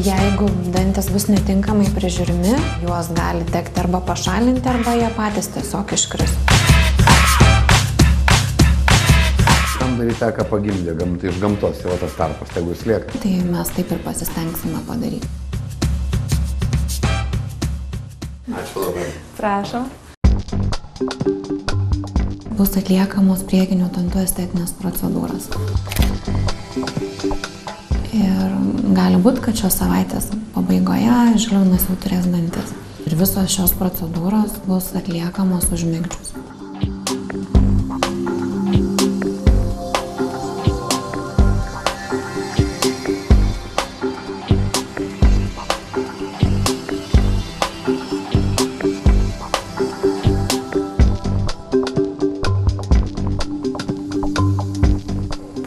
Jeigu dantis bus netinkamai prižiūrimi, juos gali tekti arba pašalinti, arba jie patys tiesiog iškris. Kam daryti tą, ką pagimdė iš gamtos, jau tas tarpas, jeigu jis lieka? Tai mes taip ir pasistengsime padaryti. Ačiū labai. Prašom. Bus atliekamos priekinių dantų estetinės procedūros. Ir gali būti, kad šios savaitės pabaigoje Žilvinas jau turės dantis. Ir visos šios procedūros bus atliekamos užmigdžius.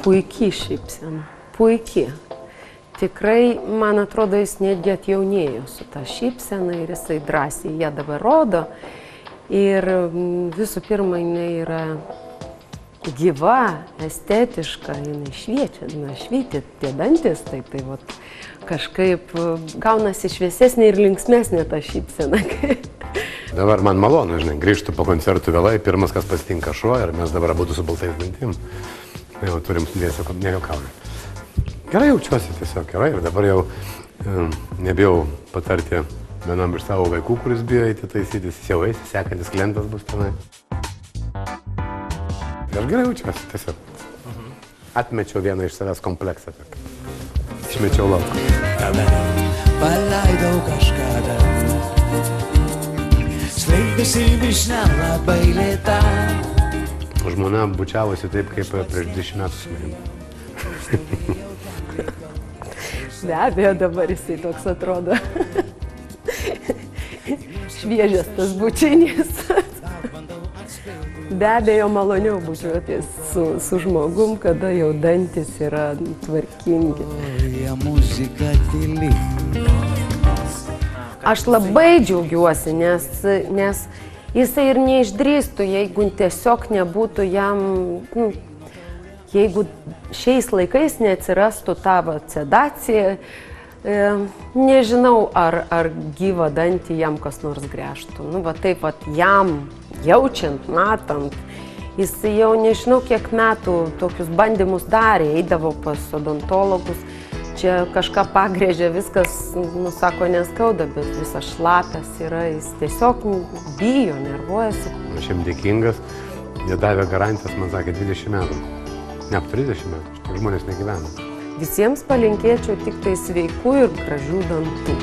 Puikiai šypsena, puikiai. Tikrai, man atrodo, jis netgi atjaunėjo su tą šypseną ir jisai drąsiai ją dabar rodo. Ir visų pirma, jinai yra gyva, estetiška, jinai šviečia, švyti tie dantis, tai vat, kažkaip gaunasi šviesesnė ir linksmesnė ta šypsena. Dabar man malonu, žinai, grįžtu po koncertų vėlai, pirmas, kas pasitinka šuo ir mes dabar būtų su baltais dantim. Jau turim sudėsiu, kad nejuokauju. Gerai jaučiuosi tiesiog, gerai. Ir dabar jau nebijau patarti vienam iš savo vaikų, kuris bijo eiti taisytis. Jis jau eisi, sekantis klientas bus tenai. Ir aš gerai jaučiuosi tiesiog. Atmečiau vieną iš savęs kompleksą. Išmečiau lauk. Paleidau kažkada. Slėpėsi vyšnia labai lėta. Žmona bučiavosi taip, kaip prieš 20 metų su manim. Be abejo, dabar jisai toks atrodo. Šviežias tas bučinys. Be abejo, maloniau bučiuotis su žmogum, kada jau dantis yra tvarkingi. Aš labai džiaugiuosi, nes jisai ir neišdrįstų, jeigu tiesiog nebūtų jam, jeigu šiais laikais neatsirastų tavo sedacija, nežinau, ar gyvą dantį jam kas nors gręžtų. Va taip, jam jaučiant, matant, jisai jau nežinau, kiek metų tokius bandymus darė, eidavo pas odontologus, čia kažką pagrėžė, viskas, sako, neskauda, bet visas šlapias yra, jis tiesiog bijo, nervuojasi. Aš jam dėkingas, jie davė garantijas, man sakė, 20 metų. Ne, 30 metų, žmonės negyvena. Visiems palinkėčiau tik tai sveikų ir gražių dantų.